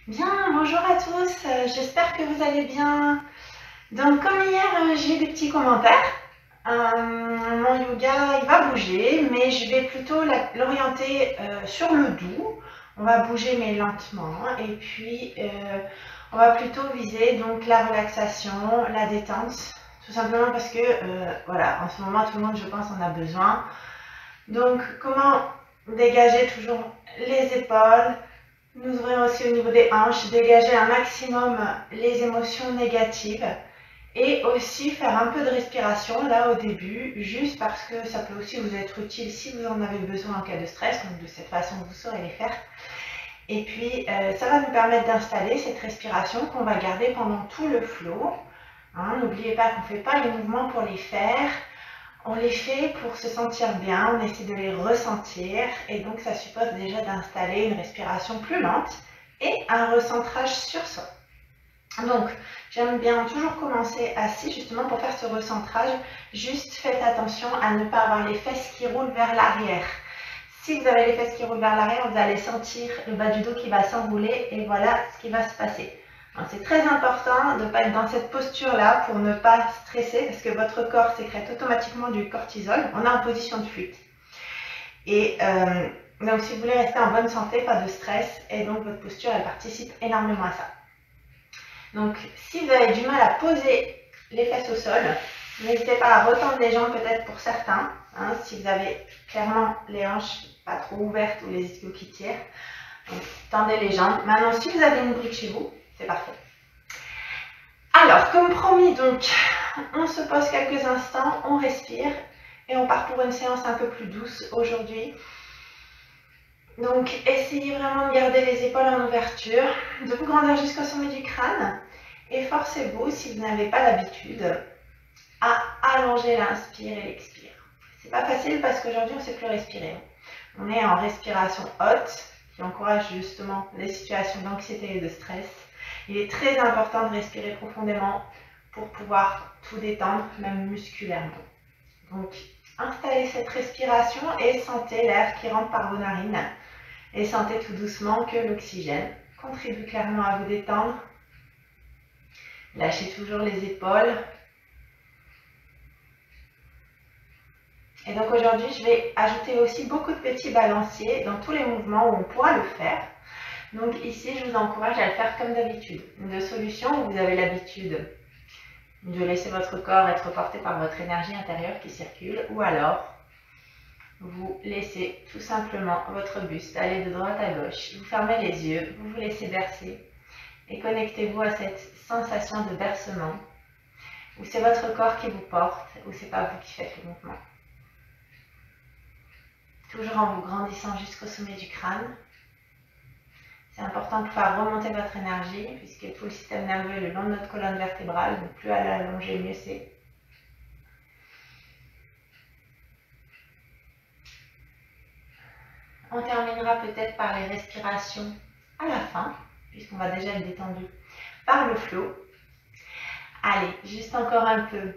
Bien, bonjour à tous, j'espère que vous allez bien. Donc comme hier, j'ai eu des petits commentaires. Mon yoga, il va bouger, mais je vais plutôt l'orienter sur le doux. On va bouger mais lentement. Et puis, on va plutôt viser donc la relaxation, la détente. Tout simplement parce que, voilà, en ce moment, tout le monde, je pense, en a besoin. Donc, comment dégager toujours les épaules, nous ouvrir aussi au niveau des hanches, dégager un maximum les émotions négatives et aussi faire un peu de respiration là au début, juste parce que ça peut aussi vous être utile si vous en avez besoin en cas de stress, donc de cette façon vous saurez les faire. Et puis ça va nous permettre d'installer cette respiration qu'on va garder pendant tout le flow. N'oubliez pas qu'on ne fait pas les mouvements pour les faire, on les fait pour se sentir bien, on essaie de les ressentir et donc ça suppose déjà d'installer une respiration plus lente et un recentrage sur soi. Donc j'aime bien toujours commencer assis justement pour faire ce recentrage. Juste faites attention à ne pas avoir les fesses qui roulent vers l'arrière. Si vous avez les fesses qui roulent vers l'arrière, vous allez sentir le bas du dos qui va s'enrouler et voilà ce qui va se passer. C'est très important de ne pas être dans cette posture-là pour ne pas stresser parce que votre corps sécrète automatiquement du cortisol. On est en position de fuite. Et donc si vous voulez rester en bonne santé, pas de stress, et donc votre posture, elle participe énormément à ça. Donc si vous avez du mal à poser les fesses au sol, n'hésitez pas à retendre les jambes peut-être pour certains. Si vous avez clairement les hanches pas trop ouvertes ou les ischios qui tirent, donc tendez les jambes. Maintenant, si vous avez une brique chez vous, c'est parfait. Alors, comme promis, donc, on se pose quelques instants, on respire et on part pour une séance un peu plus douce aujourd'hui. Donc, essayez vraiment de garder les épaules en ouverture, de vous grandir jusqu'au sommet du crâne et forcez-vous, si vous n'avez pas l'habitude, à allonger l'inspire et l'expire. C'est pas facile parce qu'aujourd'hui, on ne sait plus respirer. On est en respiration haute qui encourage justement les situations d'anxiété et de stress. Il est très important de respirer profondément pour pouvoir tout détendre, même musculairement. Donc, installez cette respiration et sentez l'air qui rentre par vos narines. Et sentez tout doucement que l'oxygène contribue clairement à vous détendre. Lâchez toujours les épaules. Et donc aujourd'hui, je vais ajouter aussi beaucoup de petits balanciers dans tous les mouvements où on pourra le faire. Donc ici, je vous encourage à le faire comme d'habitude. Une solution où vous avez l'habitude de laisser votre corps être porté par votre énergie intérieure qui circule, ou alors vous laissez tout simplement votre buste aller de droite à gauche. Vous fermez les yeux, vous vous laissez bercer et connectez-vous à cette sensation de bercement où c'est votre corps qui vous porte, où c'est pas vous qui faites le mouvement. Toujours en vous grandissant jusqu'au sommet du crâne. C'est important de pouvoir remonter votre énergie puisque tout le système nerveux est le long de notre colonne vertébrale, donc plus elle est allongée, mieux c'est. On terminera peut-être par les respirations à la fin, puisqu'on va déjà être détendu par le flow. Allez, juste encore un peu.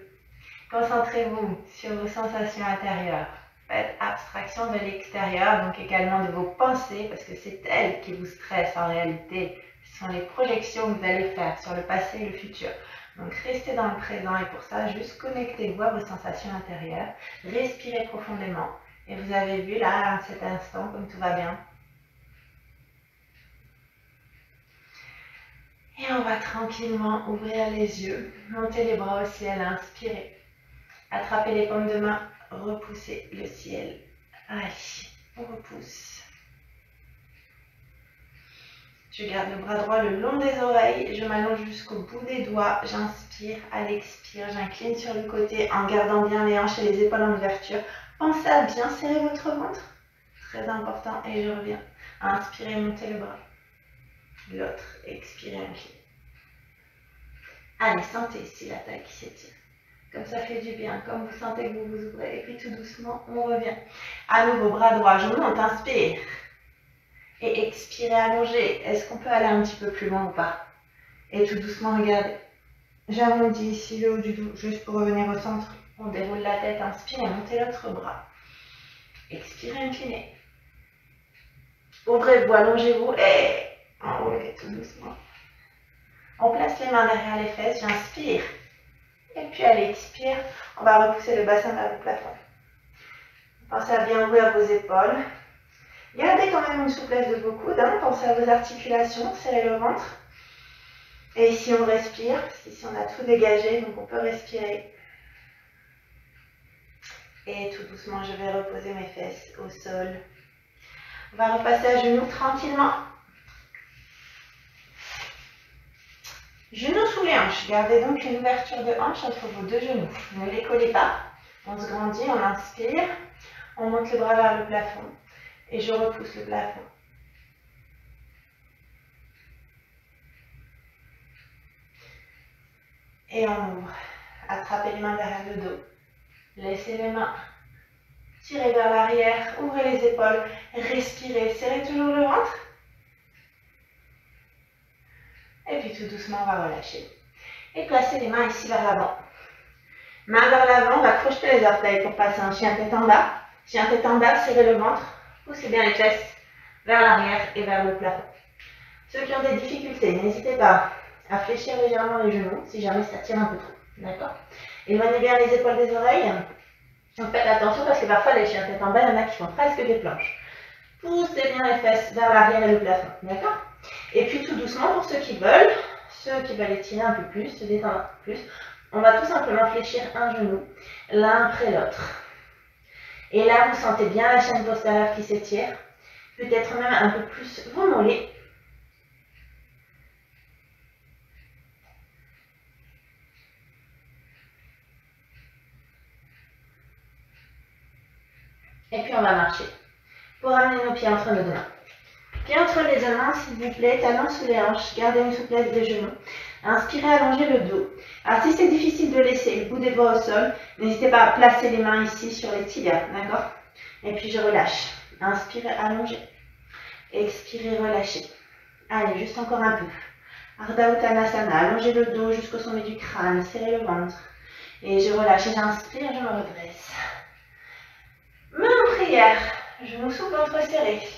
Concentrez-vous sur vos sensations intérieures. Faites abstraction de l'extérieur, donc également de vos pensées, parce que c'est elles qui vous stressent en réalité. Ce sont les projections que vous allez faire sur le passé et le futur. Donc restez dans le présent et pour ça, juste connectez-vous à vos sensations intérieures. Respirez profondément. Et vous avez vu là, à cet instant, comme tout va bien. Et on va tranquillement ouvrir les yeux, monter les bras au ciel, inspirez. Attrapez les paumes de main, repoussez le ciel. Allez, on repousse. Je garde le bras droit le long des oreilles, je m'allonge jusqu'au bout des doigts, j'inspire, à l'expire, j'incline sur le côté en gardant bien les hanches et les épaules en ouverture. Pensez à bien serrer votre ventre, très important, et je reviens. Inspirez, montez le bras. L'autre, expirez, inclinez. Allez, sentez ici la taille qui s'étire. Comme ça fait du bien, comme vous sentez que vous vous ouvrez. Et puis tout doucement, on revient. À nouveau, bras droit, je monte, inspire. Et expirez, allongez. Est-ce qu'on peut aller un petit peu plus loin ou pas? Et tout doucement, regardez. J'arrondis ici le haut du dos, juste pour revenir au centre. On déroule la tête, inspirez, montez l'autre bras. Expirez, inclinez. Ouvrez-vous, allongez-vous et Enroulez tout doucement. On place les mains derrière les fesses, j'inspire. Et puis à l'expire, on va repousser le bassin vers le plafond. Pensez à bien ouvrir vos épaules. Gardez quand même une souplesse de vos coudes. Pensez à vos articulations, serrez le ventre. Et ici on respire, parce qu'ici on a tout dégagé, donc on peut respirer. Et tout doucement, je vais reposer mes fesses au sol. On va repasser à genoux tranquillement. Genoux sous les hanches. Gardez donc une ouverture de hanche entre vos deux genoux. Ne les collez pas. On se grandit, on inspire. On monte le bras vers le plafond. Et je repousse le plafond. Et on ouvre. Attrapez les mains derrière le dos. Laissez les mains tirer vers l'arrière. Ouvrez les épaules. Respirez. Serrez toujours le ventre. Et puis tout doucement, on va relâcher. Et placez les mains ici vers l'avant. Main vers l'avant, on va crocheter les orteils pour passer un chien tête en bas. Chien tête en bas, serrez le ventre. Poussez bien les fesses vers l'arrière et vers le plafond. Ceux qui ont des difficultés, n'hésitez pas à fléchir légèrement les genoux si jamais ça tire un peu trop. D'accord? Éloignez bien les épaules des oreilles. Donc faites attention parce que parfois les chiens tête en bas, il y en a qui font presque des planches. Poussez bien les fesses vers l'arrière et le plafond. D'accord? Et puis tout doucement, pour ceux qui veulent étirer un peu plus, se détendre un peu plus, on va tout simplement fléchir un genou l'un après l'autre. Et là, vous sentez bien la chaîne postérieure qui s'étire, peut-être même un peu plus vos mollets. Et puis on va marcher pour amener nos pieds entre nos deux mains. Pieds entre les deux mains, s'il vous plaît, talons sous les hanches, gardez une souplesse des genoux. Inspirez, allongez le dos. Alors si c'est difficile de laisser le bout des doigts au sol, n'hésitez pas à placer les mains ici sur les tibias, d'accord? Et puis je relâche. Inspirez, allongez. Expirez, relâchez. Allez, juste encore un peu. Ardha Uttanasana, allongez le dos jusqu'au sommet du crâne, serrez le ventre. Et je relâche, et j'inspire, je me redresse. Main en prière, genoux souples entreserrés.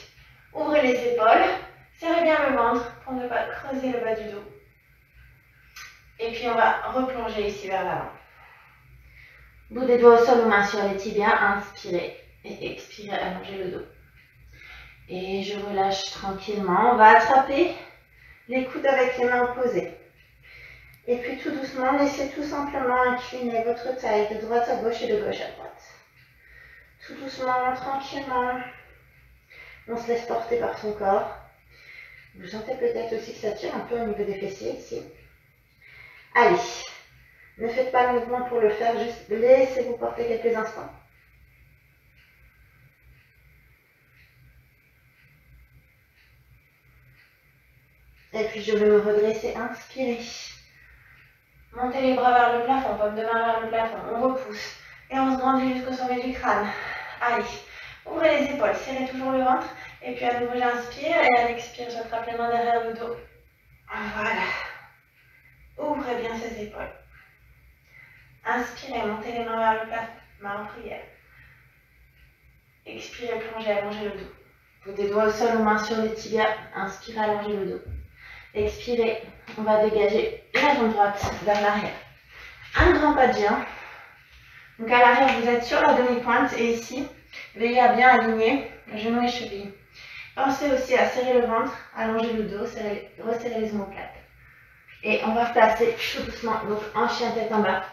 Ouvrez les épaules, serrez bien le ventre pour ne pas creuser le bas du dos. Et puis on va replonger ici vers l'avant. Bout des doigts au sol ou mains sur les tibias, inspirez et expirez, allongez le dos. Et je relâche tranquillement. On va attraper les coudes avec les mains opposées. Et puis tout doucement, laissez tout simplement incliner votre taille de droite à gauche et de gauche à droite. Tout doucement, tranquillement. On se laisse porter par son corps. Vous sentez peut-être aussi que ça tire un peu au niveau des fessiers ici. Allez, ne faites pas le mouvement pour le faire, juste laissez-vous porter quelques instants. Et puis je vais me redresser, inspirez. Montez les bras vers le plafond, paume de main vers le plafond, on repousse. Et on se grandit jusqu'au sommet du crâne. Allez, ouvrez les épaules, serrez toujours le ventre. Et puis à nouveau j'inspire et à l'expire, j'attrape les mains derrière le dos. Voilà. Ouvrez bien ces épaules. Inspirez, montez les mains vers le plafond, main en prière. Expirez, plongez, allongez le dos. Vous des doigts au sol ou mains sur les tibias. Inspirez, allongez le dos. Expirez, on va dégager la jambe droite vers l'arrière. Un grand pas de géant. Donc à l'arrière, vous êtes sur la demi-pointe et ici, veillez à bien aligner genoux et chevilles. Pensez aussi à serrer le ventre, allonger le dos, resserrer les omoplates. Et on va placer tout doucement, donc en chien tête en bas.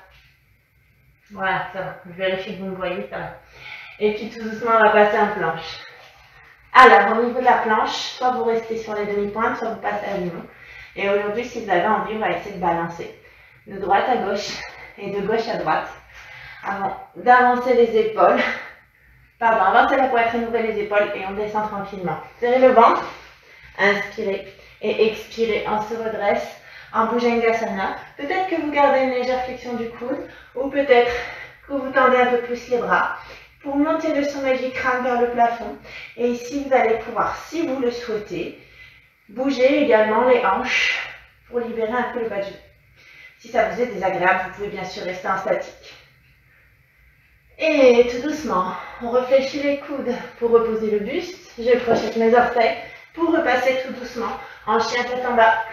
Voilà, ça va. Je vérifie que vous me voyez, ça va. Et puis tout doucement, on va passer en planche. Alors, au niveau de la planche, soit vous restez sur les demi-pointes, soit vous passez à genoux. Et aujourd'hui, si vous avez envie, on va essayer de balancer de droite à gauche et de gauche à droite. Avant d'avancer les épaules. Pardon, avancez la poitrine, ouvrez les épaules et on descend tranquillement. Serrez le ventre, inspirez et expirez, on se redresse en Bhujangasana. Peut-être que vous gardez une légère flexion du coude ou peut-être que vous tendez un peu plus les bras pour monter le sommet du crâne vers le plafond. Et ici, vous allez pouvoir, si vous le souhaitez, bouger également les hanches pour libérer un peu le bas du dos. Si ça vous est désagréable, vous pouvez bien sûr rester en statique. Et tout doucement, on réfléchit les coudes pour reposer le buste. Je crochette mes orteils, pour repasser tout doucement en chien tête en bas.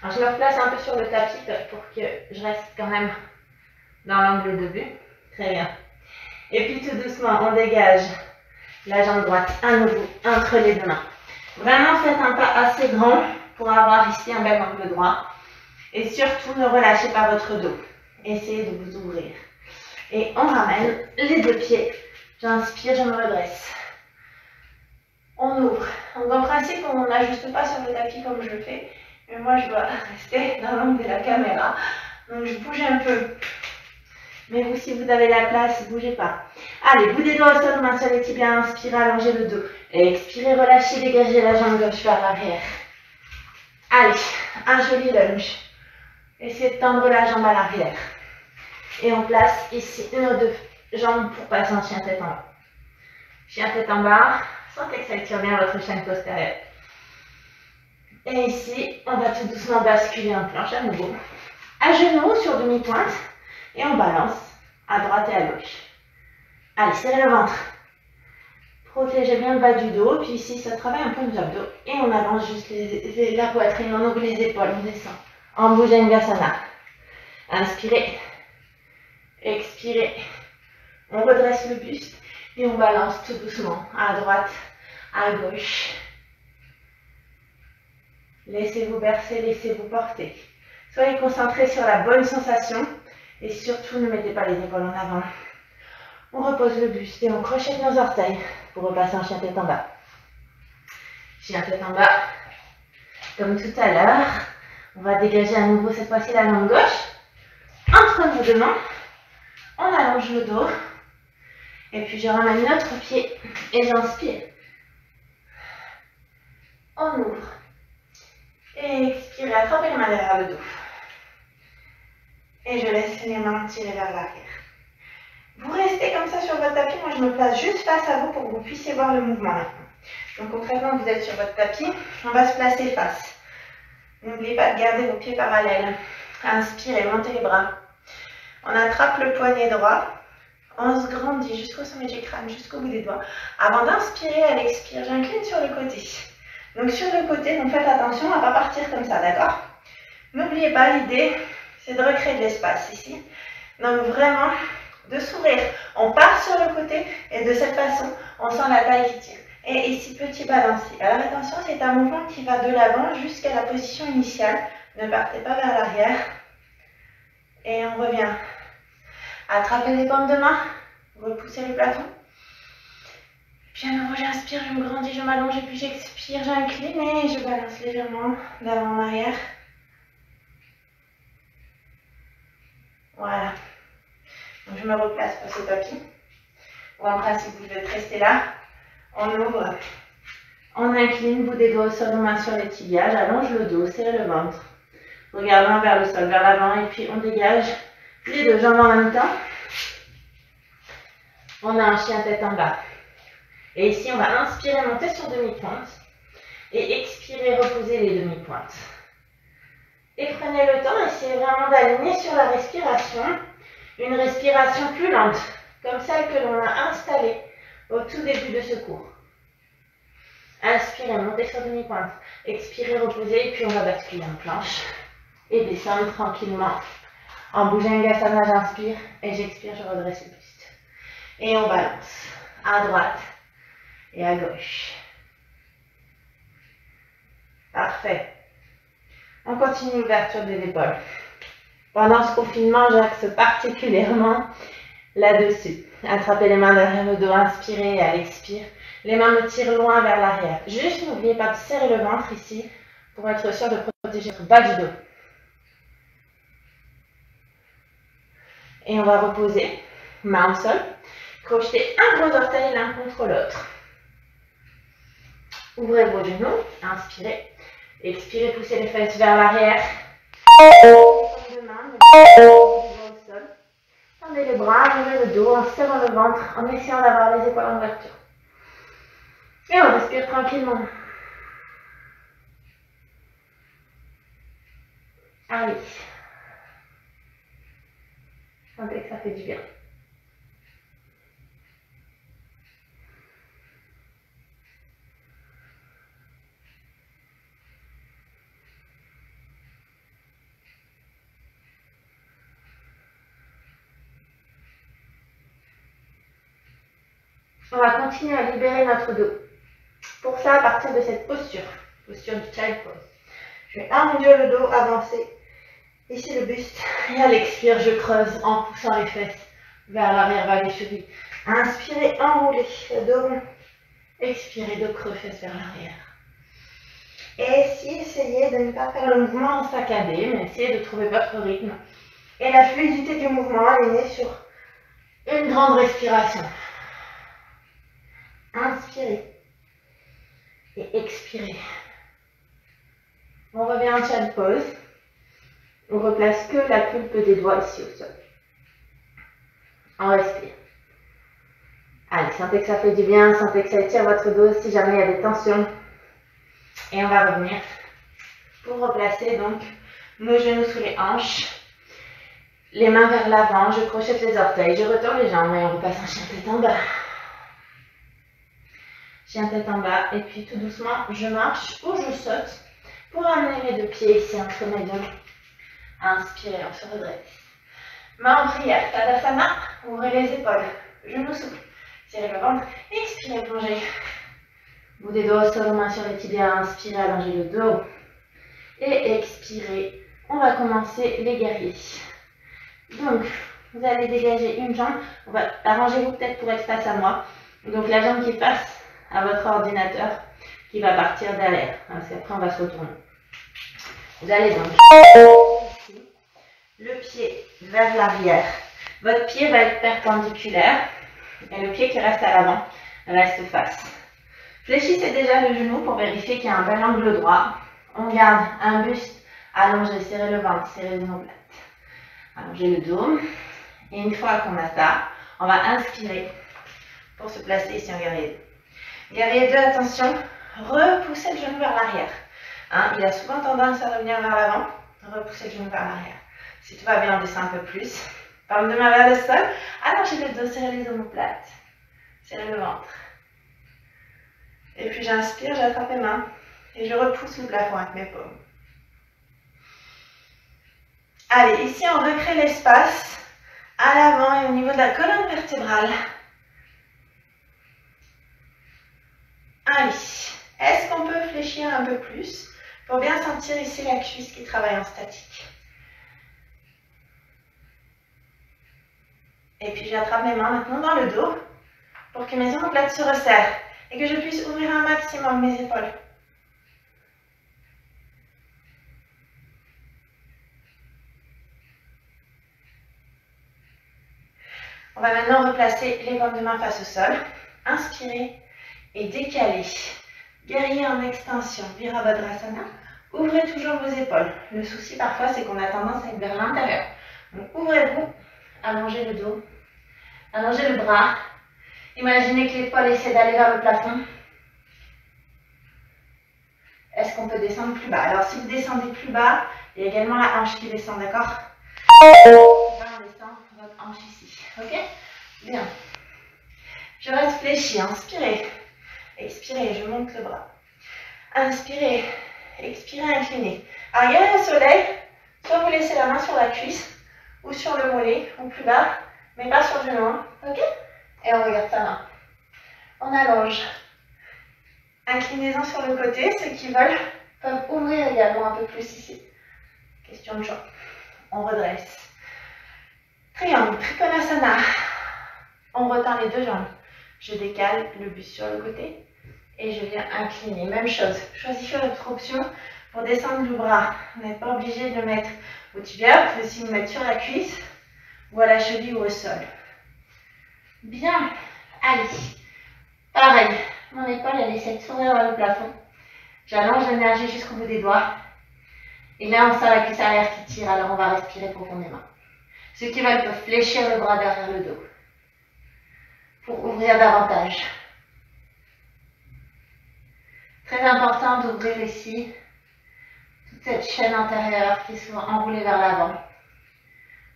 Alors, je me replace un peu sur le tapis pour que je reste quand même dans l'angle de vue. Très bien. Et puis tout doucement, on dégage la jambe droite à nouveau entre les deux mains. Vraiment, faites un pas assez grand pour avoir ici un bel angle droit. Et surtout, ne relâchez pas votre dos. Essayez de vous ouvrir. Et on ramène les deux pieds. J'inspire, je me redresse. On ouvre. Donc, en principe, on n'ajuste pas sur le tapis comme je le fais. Mais moi, je dois rester dans l'angle de la caméra. Donc, je bouge un peu. Mais vous, si vous avez la place, ne bougez pas. Allez, bout des doigts au sol, main sur les tibias, inspirez, allongez le dos. Et expirez, relâchez, dégagez la jambe gauche vers l'arrière. Allez, un joli lunge. Essayez de tendre la jambe à l'arrière. Et on place ici nos deux jambes pour passer en chien tête en bas. Chien tête en bas, sentez que ça étire bien votre chaîne postérieure. Et ici, on va tout doucement basculer en planche à nouveau. À genoux sur demi-pointe. Et on balance à droite et à gauche. Allez, serrez le ventre. Protégez bien le bas du dos. Puis ici, ça travaille un peu nos abdos. Et on avance juste la poitrine. On ouvre les épaules. On descend. En Bhujangasana. Inspirez. Expirez. On redresse le buste. Et on balance tout doucement. À droite, à gauche. Laissez-vous bercer. Laissez-vous porter. Soyez concentrés sur la bonne sensation. Et surtout, ne mettez pas les épaules en avant. On repose le buste et on crochette nos orteils pour repasser en chien tête en bas. Chien tête en bas. Comme tout à l'heure, on va dégager à nouveau cette fois-ci la jambe gauche. Entre nos deux mains, on allonge le dos. Et puis je ramène notre pied et j'inspire. On ouvre. Et expirez, attrapez les mains derrière le dos. Et je laisse les mains tirer vers l'arrière. Vous restez comme ça sur votre tapis. Moi, je me place juste face à vous pour que vous puissiez voir le mouvement maintenant. Donc, concrètement, vous êtes sur votre tapis. On va se placer face. N'oubliez pas de garder vos pieds parallèles. Inspirez, montez les bras. On attrape le poignet droit. On se grandit jusqu'au sommet du crâne, jusqu'au bout des doigts. Avant d'inspirer, à l'expire, j'incline sur le côté. Donc, sur le côté, donc faites attention à ne pas partir comme ça, d'accord? N'oubliez pas, l'idée, c'est de recréer de l'espace ici. Donc vraiment, de s'ouvrir. On part sur le côté et de cette façon, on sent la taille qui tire. Et ici, petit balancier. Alors attention, c'est un mouvement qui va de l'avant jusqu'à la position initiale. Ne partez pas vers l'arrière. Et on revient. Attrapez les paumes de main. Repoussez le plafond. Puis à nouveau, j'inspire, je me grandis, je m'allonge. Et puis j'expire, j'incline et je balance légèrement d'avant en arrière. Voilà. Donc je me replace face au tapis. Ou en principe, vous devez rester là. On ouvre. On incline, bout des doigts au sol, main sur les tibias. J'allonge le dos, serrez le ventre. Regardons vers le sol, vers l'avant. Et puis on dégage les deux jambes en même temps. On a un chien tête en bas. Et ici, on va inspirer, monter sur demi-pointe. Et expirer, reposer les demi-pointes. Et prenez le temps, essayez vraiment d'aligner sur la respiration. Une respiration plus lente, comme celle que l'on a installée au tout début de ce cours. Inspirez, montez sur demi-pointe. Expirez, reposez, et puis on va basculer en planche. Et descendre tranquillement. En Bhujangasana, j'inspire et j'expire, je redresse le buste. Et on balance à droite et à gauche. Parfait. On continue l'ouverture des épaules. Pendant ce confinement, j'axe particulièrement là-dessus. Attrapez les mains derrière le dos, inspirez et à l'expire. Les mains me tirent loin vers l'arrière. Juste n'oubliez pas de serrer le ventre ici pour être sûr de protéger votre bas du dos. Et on va reposer, main au sol. Crochetez un gros orteil l'un contre l'autre. Ouvrez vos genoux, inspirez. Expirez, poussez les fesses vers l'arrière. Tendez les bras, allongez le dos en serrant le ventre, en essayant d'avoir les épaules en ouverture. Et on respire tranquillement. Allez. Sentez que ça fait du bien. On va continuer à libérer notre dos. Pour ça, à partir de cette posture du child pose, je vais allonger le dos, avancer. Ici le buste. Et à l'expire, je creuse en poussant les fesses vers l'arrière, vers les chevilles. Inspirez, enroulez le dos rond. Expirez, dos creux, fesses vers l'arrière. Et ici, essayez de ne pas faire le mouvement en saccadé, mais essayez de trouver votre rythme et la fluidité du mouvement aligné sur une grande respiration. Inspirez et expirez. On revient en child pose. On replace que la pulpe des doigts ici au sol. On respire. Allez, sentez que ça fait du bien, sentez que ça étire votre dos si jamais il y a des tensions. Et on va revenir pour replacer donc nos genoux sous les hanches. Les mains vers l'avant, je crochette les orteils, je retourne les jambes et on repasse en chien tête en bas. Chien tête en bas et puis tout doucement je marche ou je saute pour amener mes deux pieds ici entre mes deux mains. Inspirez, on se redresse. Main en prière, Tadasana, ouvrez les épaules, genoux souples, tirez le ventre, expirez, plongez. Bout des doigts au sol, main sur les tibias, inspirez, allongez le dos. Et expirez, on va commencer les guerriers. Donc, vous allez dégager une jambe, arrangez-vous peut-être pour être face à moi. Donc la jambe qui est face à votre ordinateur, qui va partir derrière, parce qu'après on va se retourner. Vous allez donc ici, le pied vers l'arrière. Votre pied va être perpendiculaire et le pied qui reste à l'avant reste face. Fléchissez déjà le genou pour vérifier qu'il y a un bel angle droit. On garde un buste allongé, serrez le ventre, serrez les omoplates. Allongez le dos. Et une fois qu'on a ça, on va inspirer pour se placer ici en guerrier 2. Guerrier 2, attention, repoussez le genou vers l'arrière. Il a souvent tendance à revenir vers l'avant. Repoussez le genou vers l'arrière. Si tout va bien, on descend un peu plus. Palme de main vers le sol. Allongez le dos, serrez les omoplates. Serrez le ventre. Et puis j'inspire, j'attrape mes mains et je repousse le plafond avec mes paumes. Allez, ici on recrée l'espace à l'avant et au niveau de la colonne vertébrale. Allez, est-ce qu'on peut fléchir un peu plus pour bien sentir ici la cuisse qui travaille en statique? Et puis j'attrape mes mains maintenant dans le dos pour que mes omoplates se resserrent et que je puisse ouvrir un maximum mes épaules. On va maintenant replacer les paumes de main face au sol. Inspirez et décalez. Guerrier en extension, Virabhadrasana. Ouvrez toujours vos épaules. Le souci parfois, c'est qu'on a tendance à être vers l'intérieur. Donc ouvrez-vous, allongez le dos, allongez le bras. Imaginez que l'épaule essaie d'aller vers le plafond. Est-ce qu'on peut descendre plus bas? Alors si vous descendez plus bas, il y a également la hanche qui descend, d'accord? On descend votre hanche ici. Ok? Bien. Je reste fléchi. Inspirez. Expirez. Je monte le bras. Inspirez. Expirez. Inclinez. Arrière au soleil. Soit vous laissez la main sur la cuisse ou sur le mollet ou plus bas, mais pas sur le genou. Ok? Et on regarde sa main. On allonge. Inclinez-en sur le côté. Ceux qui veulent peuvent ouvrir également un peu plus ici. Question de choix. On redresse. Triangle, Trikonasana. On retend les deux jambes. Je décale le buste sur le côté et je viens incliner. Même chose. Choisissez votre option pour descendre le bras. Vous n'êtes pas obligé de le mettre au tibia. Vous pouvez aussi le mettre sur la cuisse ou à la cheville ou au sol. Bien. Allez. Pareil. Mon épaule, elle essaie de s'ouvrir vers le plafond. J'allonge l'énergie jusqu'au bout des doigts. Et là, on sent la cuisse arrière qui tire, alors on va respirer profondément. Ceux qui veulent peuvent fléchir le bras derrière le dos pour ouvrir davantage. Très important d'ouvrir ici toute cette chaîne antérieure qui est souvent enroulée vers l'avant.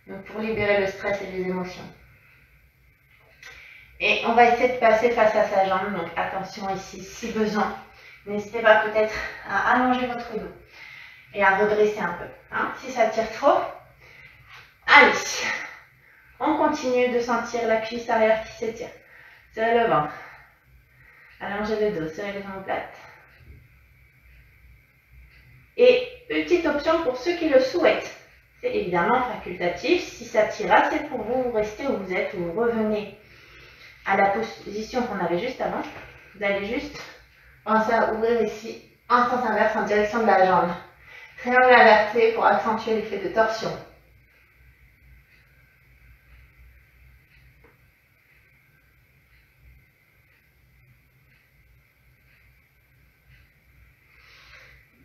Donc pour libérer le stress et les émotions. Et on va essayer de passer face à sa jambe, donc attention ici si besoin. N'hésitez pas peut-être à allonger votre dos et à redresser un peu. Si ça tire trop, allez, on continue de sentir la cuisse arrière qui s'étire. Serrez le ventre, Allongez le dos, serrez les omoplates. Et petite option pour ceux qui le souhaitent. C'est évidemment facultatif. Si ça tira, c'est pour vous, vous restez où vous êtes, ou vous revenez à la position qu'on avait juste avant. Vous allez juste penser à ouvrir ici, en sens inverse, en direction de la jambe. Triangle inversé pour accentuer l'effet de torsion.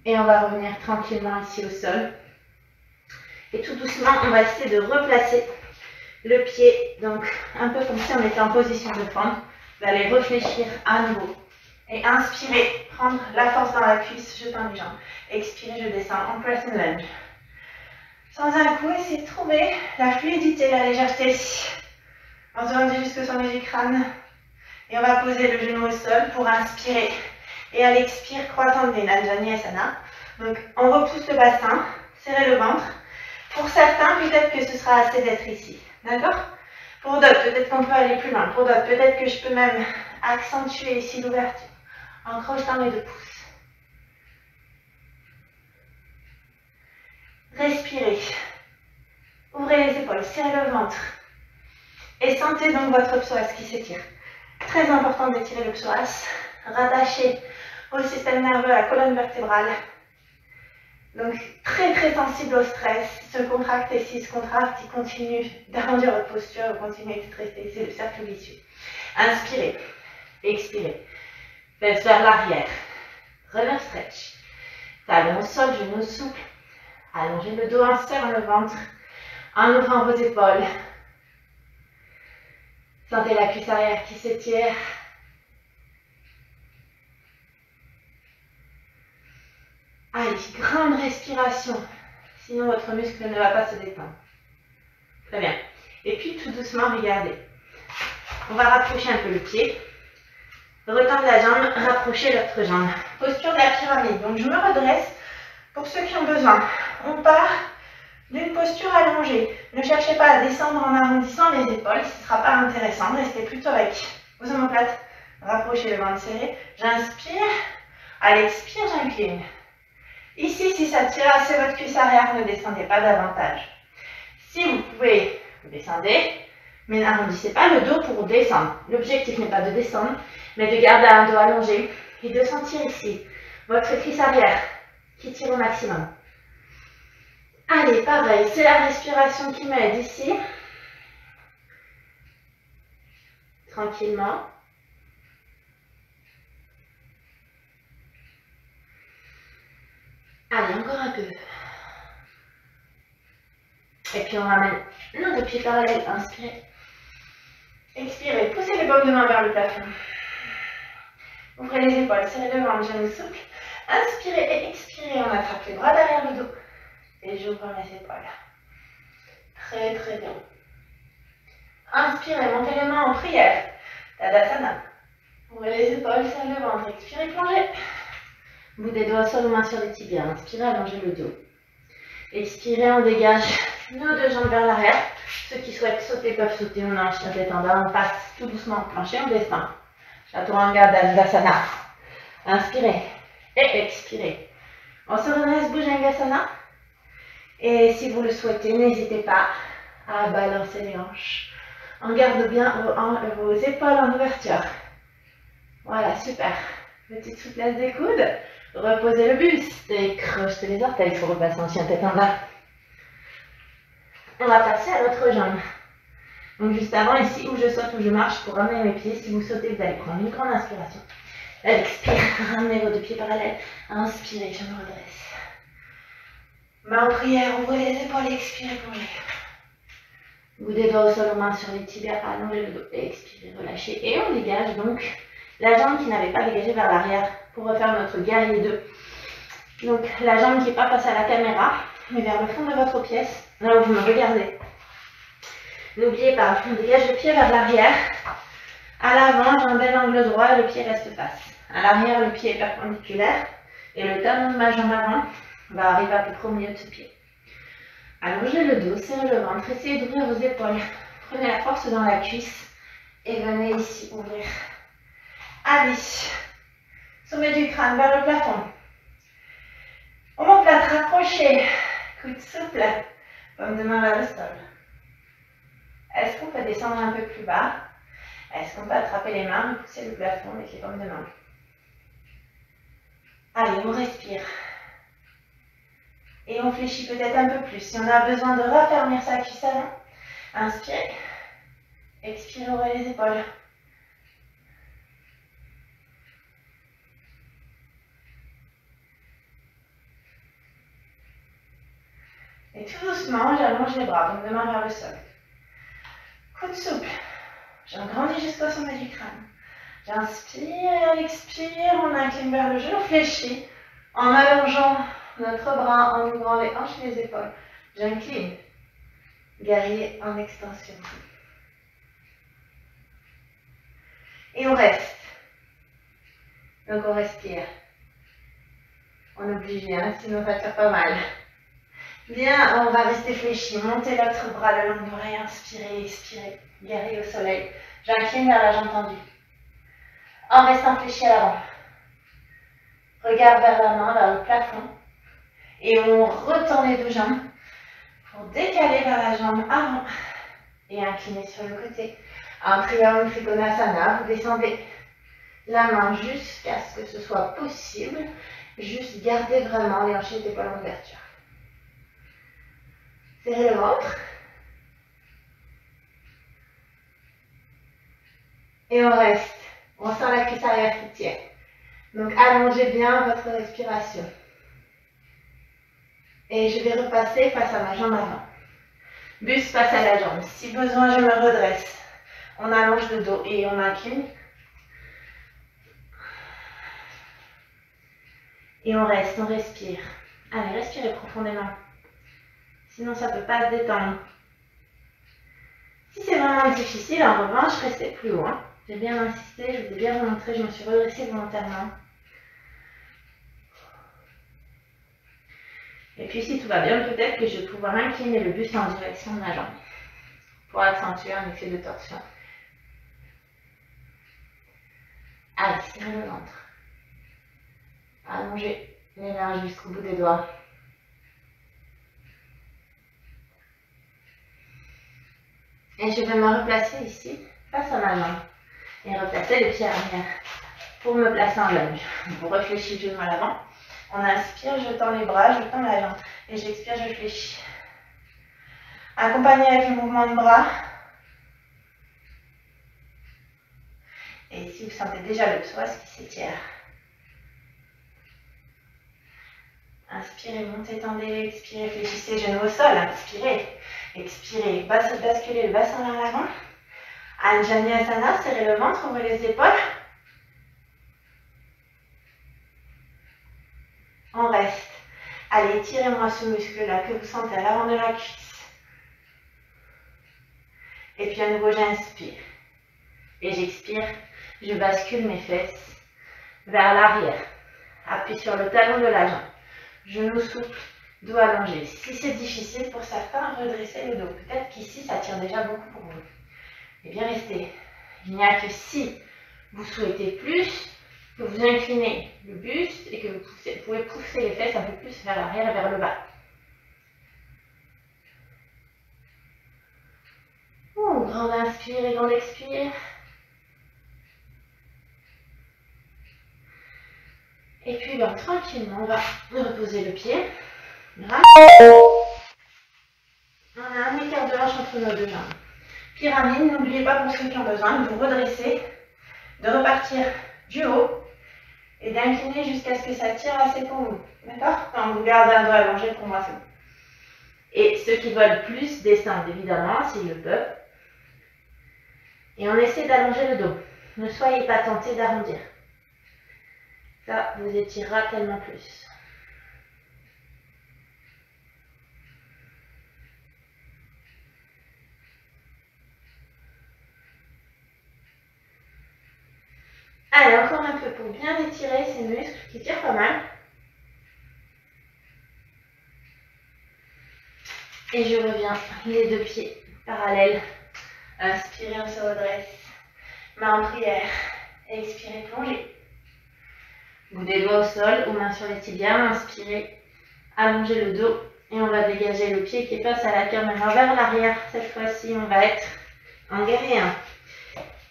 Et on va revenir tranquillement ici au sol. Et tout doucement, on va essayer de replacer le pied, donc un peu comme si on était en position de fente. Vous allez réfléchir à nouveau. Et inspirez, prendre la force dans la cuisse, je tends les jambes. Expirez, je descends en press and lunge. Sans un coup, essayez de trouver la fluidité, la légèreté ici. On se rend jusque sur le crâne. Et on va poser le genou au sol pour inspirer. Et à l'expire, croix tendue, Anjaneyasana. Donc, on repousse le bassin, serrez le ventre. Pour certains, peut-être que ce sera assez d'être ici. D'accord? Pour d'autres, peut-être qu'on peut aller plus loin. Pour d'autres, peut-être que je peux même accentuer ici l'ouverture en crochetant mes deux pouces. Respirez. Ouvrez les épaules, serrez le ventre. Et sentez donc votre psoas qui s'étire. Très important d'étirer le psoas. Rattaché au système nerveux, à la colonne vertébrale. Donc très très sensible au stress. Se contracte et s'il se contracte, il continue d'arrondir votre posture, vous continuez de stresser. C'est le cercle vicieux. Inspirez. Expirez. Faites vers l'arrière. Runner stretch. Talon au sol, genoux souples. Allongez le dos, en serrant le ventre. En ouvrant vos épaules. Sentez la cuisse arrière qui s'étire. Allez, grande respiration. Sinon, votre muscle ne va pas se détendre. Très bien. Et puis, tout doucement, regardez. On va rapprocher un peu le pied. Retendre la jambe, rapprocher l'autre jambe. Posture de la pyramide. Donc, je me redresse pour ceux qui ont besoin. On part d'une posture allongée. Ne cherchez pas à descendre en arrondissant les épaules. Ce ne sera pas intéressant. Restez plutôt avec vos omoplates. Rapprochez le ventre serré. J'inspire. À l'expire, j'incline. Ici, si ça tire assez votre cuisse arrière, ne descendez pas davantage. Si vous pouvez, vous descendez, mais n'arrondissez pas le dos pour descendre. L'objectif n'est pas de descendre, mais de garder un dos allongé et de sentir ici votre cuisse arrière qui tire au maximum. Allez, pareil, c'est la respiration qui m'aide ici. Tranquillement. Allez, encore un peu. Et puis on ramène nos deux pieds parallèles. Inspirez. Expirez. Poussez les paumes de main vers le plafond. Ouvrez les épaules. Serrez le ventre. Genoux souples. Inspirez et expirez. On attrape les bras derrière le dos. Et j'ouvre mes épaules. Très très bien. Inspirez. Montez les mains en prière. Tadasana. Ouvrez les épaules. Serrez le ventre. Expirez. Plongez. Bout des doigts sur les mains sur les tibias. Inspirez, allongez le dos. Expirez, on dégage nos deux jambes vers l'arrière. Ceux qui souhaitent sauter peuvent sauter. On a la tête en bas, on passe tout doucement au plancher, on descend. Chaturanga Dandasana. Inspirez et expirez. On se redresse, Bhujangasana. Et si vous le souhaitez, n'hésitez pas à balancer les hanches. On garde bien vos épaules en ouverture. Voilà, super. Petite souplesse des coudes. Reposez le buste et crochetez les orteils. Il faut repasser en chien tête en bas. On va passer à l'autre jambe. Donc juste avant, ici, où je saute, où je marche, pour ramener mes pieds. Si vous sautez, vous allez prendre une grande inspiration. Expire, ramenez vos deux pieds parallèles. Inspirez, je me redresse. Main en prière, ouvrez les épaules, expirez, plongez. Bout des doigts au sol, main sur les tibias, allongez le dos, expirez, relâchez. Et on dégage donc la jambe qui n'avait pas dégagé vers l'arrière pour refaire notre guerrier 2. Donc la jambe qui n'est pas face à la caméra, mais vers le fond de votre pièce, là où vous me regardez. N'oubliez pas, on dégage le pied vers l'arrière. À l'avant, j'ai un bel angle droit et le pied reste face. À l'arrière, le pied est perpendiculaire et le talon de ma jambe avant va arriver à peu près au milieu de ce pied. Allongez le dos, serrez le ventre, essayez d'ouvrir vos épaules. Prenez la force dans la cuisse et venez ici ouvrir. Allez, sommet du crâne vers le plafond. Omoplate rapproché, coude souple, paume de main vers le sol. Est-ce qu'on peut descendre un peu plus bas? Est-ce qu'on peut attraper les mains, pousser le plafond avec les paumes de main? Allez, on respire. Et on fléchit peut-être un peu plus. Si on a besoin de raffermir sa cuisse avant, inspirez. Expirez, ouvrez les épaules. Et tout doucement, j'allonge les bras, paume de main vers le sol. Coude souple. J'agrandis jusqu'au sommet du crâne. J'inspire et à l'expire, on incline vers le genou, fléchit en allongeant notre bras, en ouvrant les hanches et les épaules. J'incline. Guerrier en extension. Et on reste. Donc on respire. On oublie bien, sinon ça tire pas mal. Bien, on va rester fléchi. Montez l'autre bras le long de l'oreille. Inspirez, expirez. Guerrier au soleil. J'incline vers la jambe tendue. En restant fléchi à l'avant. Regard vers la main, vers le plafond. Et on retourne les deux jambes pour décaler vers la jambe avant et incliner sur le côté. En triangle Trikonasana, vous descendez la main jusqu'à ce que ce soit possible. Juste gardez vraiment les hanches et les épaules en ouverture. Serrez le ventre. Et on reste. On sent la cuisse arrière qui tient. Donc allongez bien votre respiration. Et je vais repasser face à ma jambe avant. Buste face à la jambe. Si besoin, je me redresse. On allonge le dos et on incline. Et on reste, on respire. Allez, respirez profondément. Sinon, ça ne peut pas se détendre. Si c'est vraiment difficile, en revanche, restez plus haut. J'ai bien insisté, je vous ai bien montré, je me suis redressée volontairement. Et puis si tout va bien, peut-être que je vais pouvoir incliner le buste en direction de ma jambe pour accentuer un effet de torsion. Allez, serrez le ventre. Allongez les mains jusqu'au bout des doigts. Et je vais me replacer ici, face à ma jambe. Et replacer les pieds arrière pour me placer en lunge. Vous réfléchissez le genou à l'avant. On inspire, je tends les bras, je tends la jambe. Et j'expire, je fléchis. Accompagnez avec le mouvement de bras. Et ici, vous sentez déjà le psoas qui s'étire. Inspirez, montez, tendez, expirez, fléchissez, genoux au sol. Inspirez, expirez, basculez le bassin vers l'avant. Anjaneyasana, serrez le ventre, ouvrez les épaules. On reste. Allez, étirez-moi ce muscle-là que vous sentez à l'avant de la cuisse. Et puis à nouveau, j'inspire. Et j'expire, je bascule mes fesses vers l'arrière. Appuie sur le talon de la jambe. Genou souple, dos allongé. Si c'est difficile pour certains, redressez le dos. Peut-être qu'ici, ça tire déjà beaucoup pour vous. Et bien restez. Il n'y a que si vous souhaitez plus, que vous inclinez le buste et que vous pouvez pousser les fesses un peu plus vers l'arrière et vers le bas. Grande inspire et grande expire. Et puis ben, tranquillement, on va reposer le pied. Voilà. On a un écart de hanche entre nos deux jambes. Pyramide, n'oubliez pas pour ceux qui ont besoin de vous redresser, de repartir du haut et d'incliner jusqu'à ce que ça tire assez pour vous. D'accord? Quand vous gardez un dos allongé, pour moi c'est bon. Et ceux qui veulent plus descendent évidemment, s'ils le peuvent. Et on essaie d'allonger le dos. Ne soyez pas tentés d'arrondir. Ça vous étirera tellement plus. Allez, encore un peu pour bien étirer ces muscles qui tirent pas mal. Et je reviens, les deux pieds parallèles. Inspirez, on se redresse. Main en prière. Expirez, plongez. Bout des doigts au sol ou main sur les tibias. Inspirez, allongez le dos et on va dégager le pied qui passe à la caméra vers l'arrière. Cette fois-ci, on va être en guerrier 1.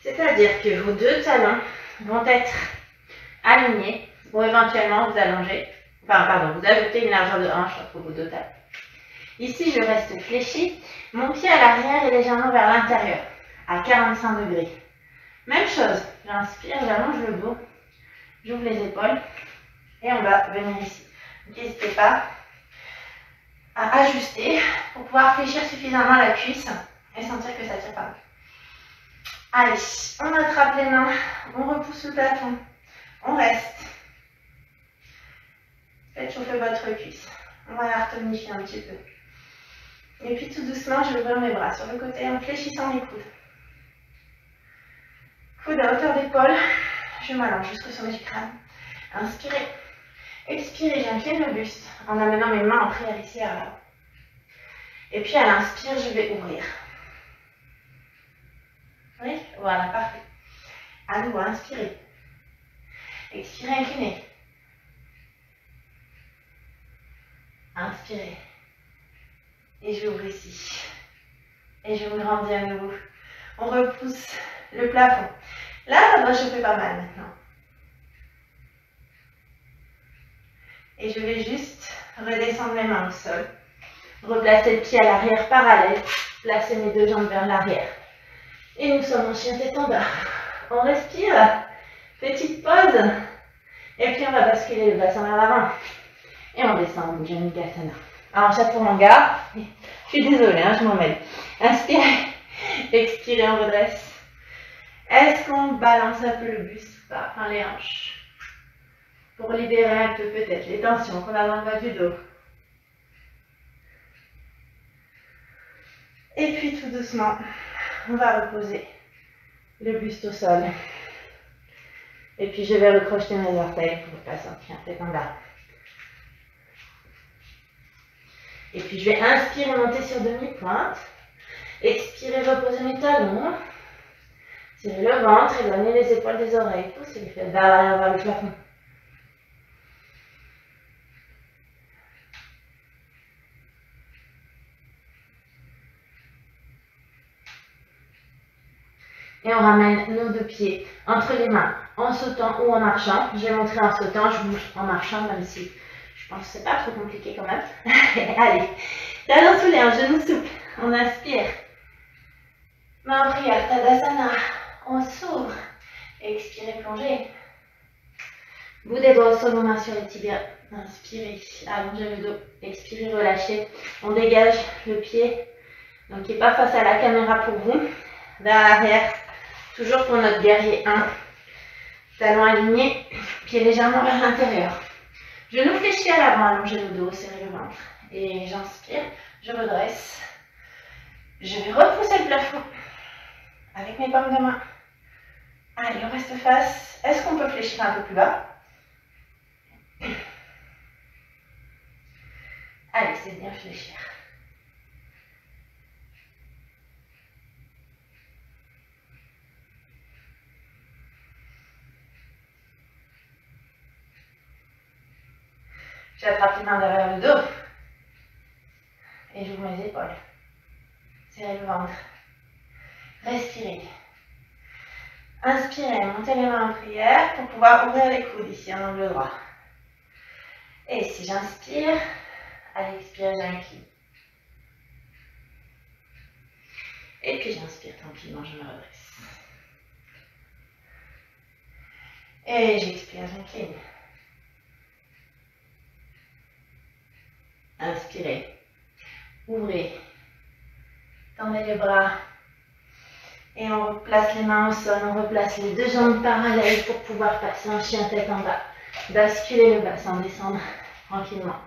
C'est-à-dire que vos deux talons vont être alignés ou éventuellement vous allongez. Enfin, pardon, vous ajoutez une largeur de hanche entre vos deux talons. Ici, je reste fléchi. Mon pied à l'arrière est légèrement vers l'intérieur, à 45 degrés. Même chose, j'inspire, j'allonge le dos, j'ouvre les épaules et on va venir ici. N'hésitez pas à ajuster pour pouvoir fléchir suffisamment la cuisse et sentir que ça tire pas mal. Allez, on attrape les mains, on repousse le plafond, on reste. Faites chauffer votre cuisse. On va la retonifier un petit peu. Et puis tout doucement, je vais ouvrir mes bras sur le côté en fléchissant les coudes. Coude à hauteur d'épaule, je m'allonge jusqu'au sommet du crâne. Inspirez. Expirez, j'incline le buste en amenant mes mains en prière ici à l'avant. Et puis à l'inspire, je vais ouvrir. Oui, voilà, parfait. À nouveau, inspirez. Expirez, inclinez. Inspirez. Et j'ouvre ici. Et je me grandis à nouveau. On repousse le plafond. Là, ça doit chauffer pas mal maintenant. Et je vais juste redescendre mes mains au sol. Replacer le pied à l'arrière parallèle. Placer mes deux jambes vers l'arrière. Et nous sommes en chien tête en bas. On respire. Petite pause. Et puis on va basculer le bassin vers l'avant. Et on descend au Bhujangasana. Alors, chaturanga. Je suis désolée, je m'en mêle. Inspirez. Expirez, on redresse. Est-ce qu'on balance un peu le buste ou pas? Enfin, les hanches. Pour libérer un peu peut-être les tensions qu'on a dans le bas du dos. Et puis tout doucement, on va reposer le buste au sol. Et puis je vais recrocheter mes orteils pour ne pas sentir tête en bas. Et puis je vais inspirer, monter sur demi-pointe. Expirer, reposer mes talons. Tirez le ventre, éloignez les épaules des oreilles. Poussez les fesses vers l'arrière, vers le plafond. Et on ramène nos deux pieds entre les mains en sautant ou en marchant. Je vais montrer en sautant, je bouge en marchant, même si je pense que c'est pas trop compliqué quand même. Allez, talons sous les hanches, genoux souples. On inspire. Main en prière, Tadasana. On s'ouvre. Expirez, plongez. Bout des doigts au sol, main sur les tibias. Inspirez, allongez le dos. Expirez, relâchez. On dégage le pied, donc qui n'est pas face à la caméra pour vous. Vers l'arrière, toujours pour notre guerrier 1. Talons alignés, pieds légèrement vers l'intérieur. Genoux fléchis à l'avant, allongez le dos, serrez le ventre. Et j'inspire, je redresse. Je vais repousser le plafond avec mes paumes de main. Allez, on reste face. Est-ce qu'on peut fléchir un peu plus bas? Allez, c'est bien fléchir. J'attrape les mains derrière le dos. Et j'ouvre mes épaules. Serrez le ventre. Respirez. Inspirez, montez les mains en prière pour pouvoir ouvrir les coudes ici en angle droit. Et si j'inspire, à l'expire, j'incline. Et puis j'inspire tranquillement, je me redresse. Et j'expire, j'incline. Inspirez, ouvrez, tendez les bras et on replace les mains au sol, on replace les deux jambes parallèles pour pouvoir passer en chien tête en bas. Basculer le bassin, descendre tranquillement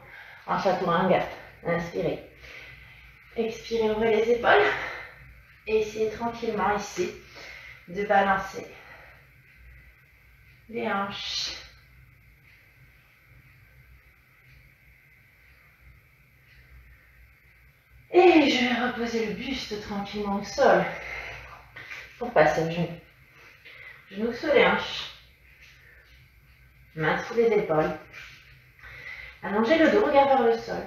en chaturanga. Inspirez, expirez, ouvrez les épaules et essayez tranquillement ici de balancer les hanches. Et je vais reposer le buste tranquillement au sol pour passer au genou. Genoux sous les hanches. Main sous les épaules. Allongez le dos, regard vers le sol.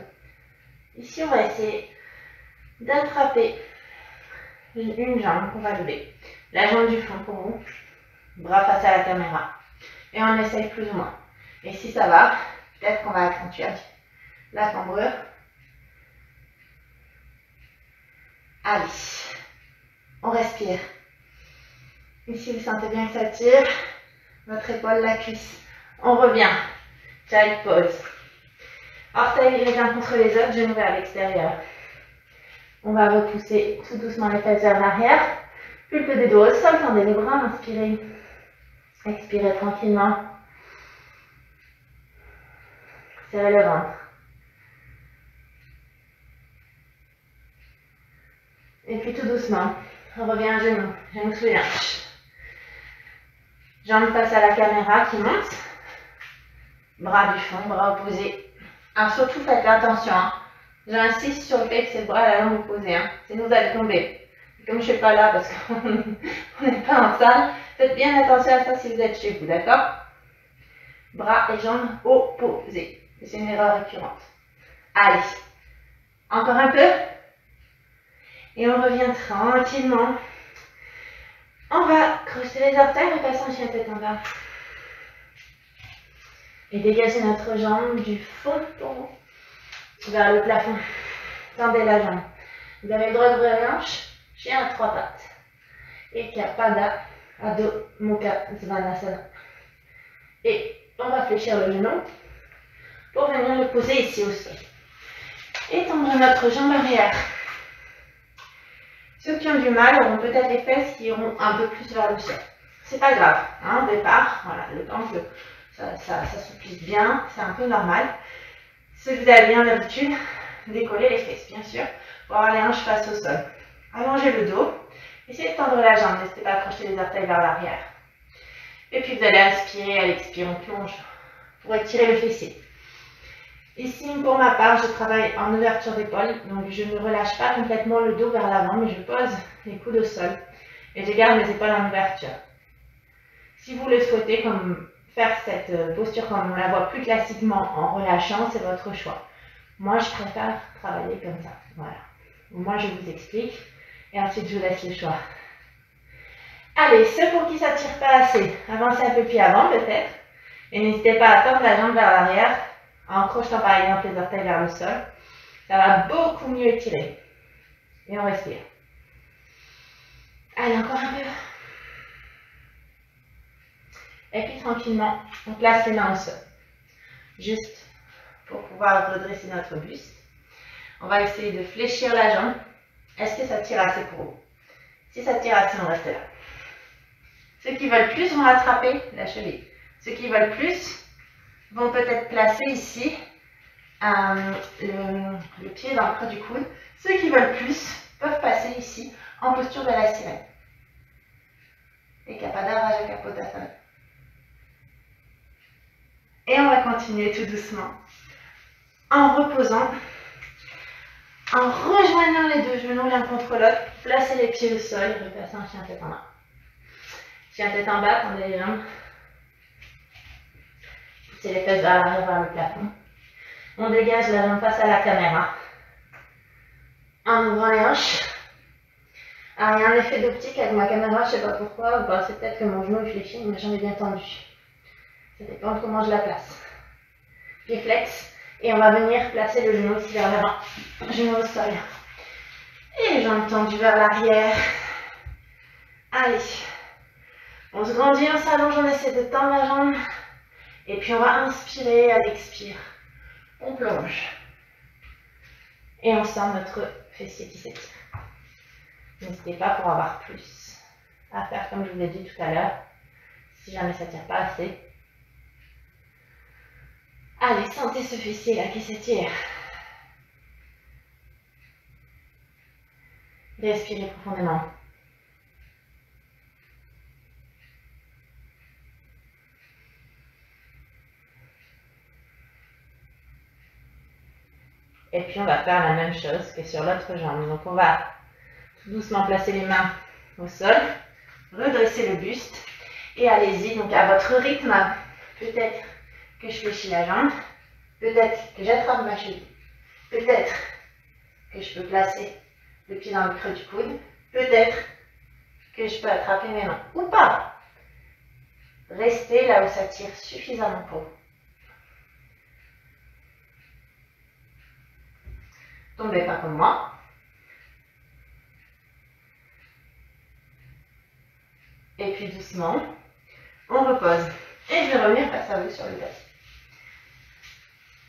Ici, on va essayer d'attraper une jambe qu'on va lever. La jambe du fond pour vous. Bras face à la caméra. Et on essaye plus ou moins. Et si ça va, peut-être qu'on va accentuer la cambrure. Allez. On respire. Ici, vous sentez bien que ça tire. Votre épaule, la cuisse. On revient. Child pose. Orteils les uns contre les autres, genoux vers l'extérieur. On va repousser tout doucement les fesses vers l'arrière. Pulpe des dos au sol, tendez les bras, inspirez. Expirez tranquillement. Serrez le ventre. Et puis tout doucement, on revient à genoux sous les hanches. Jambes face à la caméra qui monte. Bras du fond, bras opposés. Alors surtout faites attention. J'insiste sur le fait que c'est le bras à la jambe opposée. Sinon vous allez tomber. Et comme je ne suis pas là parce qu'on n'est pas en salle, faites bien attention à ça si vous êtes chez vous, d'accord? Bras et jambes opposés. C'est une erreur récurrente. Allez. Encore un peu. Et on revient tranquillement. On va crocheter les orteils, repasser en chien tête en bas. Et dégager notre jambe du fond vers le plafond. Tendez la jambe. Vous avez le droit d'ouvrir les hanches. Chien à 3 pattes. Et Ekapada Adho Mukha Svanasana. Et on va fléchir le genou pour venir le poser ici au sol. Étendre notre jambe arrière. Ceux qui ont du mal auront peut-être les fesses qui iront un peu plus vers le sol. C'est pas grave, au départ, voilà, le temps que ça s'assouplisse bien, c'est un peu normal. Si vous avez bien l'habitude, décoller les fesses, bien sûr, pour avoir les hanches face au sol. Allongez le dos, essayez de tendre la jambe, n'hésitez pas à accrocher les orteils vers l'arrière. Et puis vous allez inspirer, à l'expire, on plonge pour étirer le fessier. Ici, pour ma part, je travaille en ouverture d'épaule, donc je ne relâche pas complètement le dos vers l'avant, mais je pose les coudes au sol et je garde mes épaules en ouverture. Si vous le souhaitez, comme faire cette posture comme on la voit plus classiquement en relâchant, c'est votre choix. Moi, je préfère travailler comme ça. Voilà. Moi, je vous explique et ensuite je vous laisse le choix. Allez, ceux pour qui ça ne tire pas assez, avancez un peu plus avant peut-être et n'hésitez pas à tendre la jambe vers l'arrière. En crochetant par exemple les orteils vers le sol, ça va beaucoup mieux étirer. Et on respire. Allez, encore un peu. Et puis tranquillement, on place les mains au sol. Juste pour pouvoir redresser notre buste. On va essayer de fléchir la jambe. Est-ce que ça tire assez pour vous? Si ça tire assez, on reste là. Ceux qui veulent plus vont rattraper la cheville. Ceux qui veulent plus vont peut-être placer ici le pied dans le creux du coude. Ceux qui veulent plus peuvent passer ici en posture de la sirène. Ekapada Raja Kapotasana. Et on va continuer tout doucement en reposant, en rejoignant les deux genoux l'un contre l'autre. Placez les pieds au sol et repassez en chien tête en bas. Chien tête en bas, tendez les jambes. Les fesses vers l'arrière, vers le plafond. On dégage la jambe face à la caméra. En ouvrant les hanches. Alors, il y a un effet d'optique avec ma caméra, je ne sais pas pourquoi. Bon, c'est peut-être que mon genou est fléchi, mais ma jambe est bien tendue. Ça dépend de comment je la place. Pied flex. Et on va venir placer le genou ici vers l'avant. Genou au sol. Et jambes tendues vers l'arrière. Allez. On se grandit, on s'allonge, on essaie de tendre la jambe. Et puis on va inspirer à l'expire. On plonge. Et on sent notre fessier qui s'étire. N'hésitez pas pour avoir plus à faire comme je vous l'ai dit tout à l'heure. Si jamais ça ne tire pas assez. Allez, sentez ce fessier là qui s'étire. Respirez profondément. Et puis on va faire la même chose que sur l'autre jambe. Donc on va tout doucement placer les mains au sol, redresser le buste et allez-y donc à votre rythme, peut-être que je fléchis la jambe. Peut-être que j'attrape ma cheville. Peut-être que je peux placer le pied dans le creux du coude. Peut-être que je peux attraper mes mains. Ou pas. Restez là où ça tire suffisamment pour vous. Tombez pas comme moi. Et puis doucement, on repose. Et je vais revenir face à vous sur le tapis.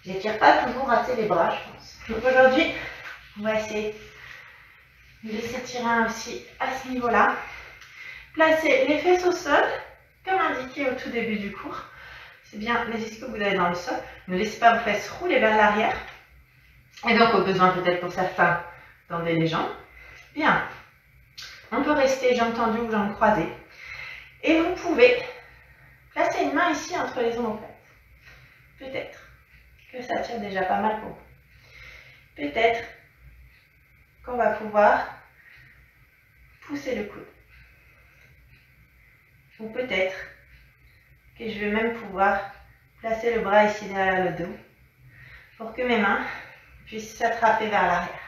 Je n'étire pas toujours assez les bras, je pense. Donc aujourd'hui, on va essayer de s'étirer aussi à ce niveau-là. Placez les fesses au sol, comme indiqué au tout début du cours. C'est bien les ischios que vous avez dans le sol. Ne laissez pas vos fesses rouler vers l'arrière. Et donc, au besoin peut-être pour certains, tendez les jambes. Bien. On peut rester jambes tendues ou jambes croisées. Et vous pouvez placer une main ici entre les omoplates. Peut-être que ça tire déjà pas mal pour vous. Peut-être qu'on va pouvoir pousser le coude. Ou peut-être que je vais même pouvoir placer le bras ici derrière le dos pour que mes mains puissent s'attraper vers l'arrière.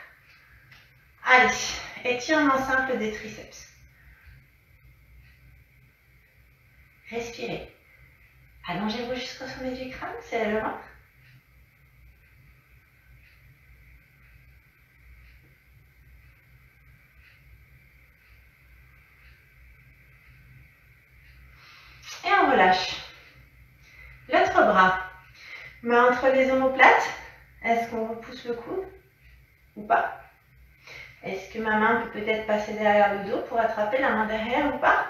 Allez, étirement simple des triceps. Respirez. Allongez-vous jusqu'au sommet du crâne, serrez le ventre. Et on relâche. L'autre bras, main entre les omoplates. Est-ce qu'on repousse le coude ou pas? Est-ce que ma main peut peut-être passer derrière le dos pour attraper la main derrière ou pas?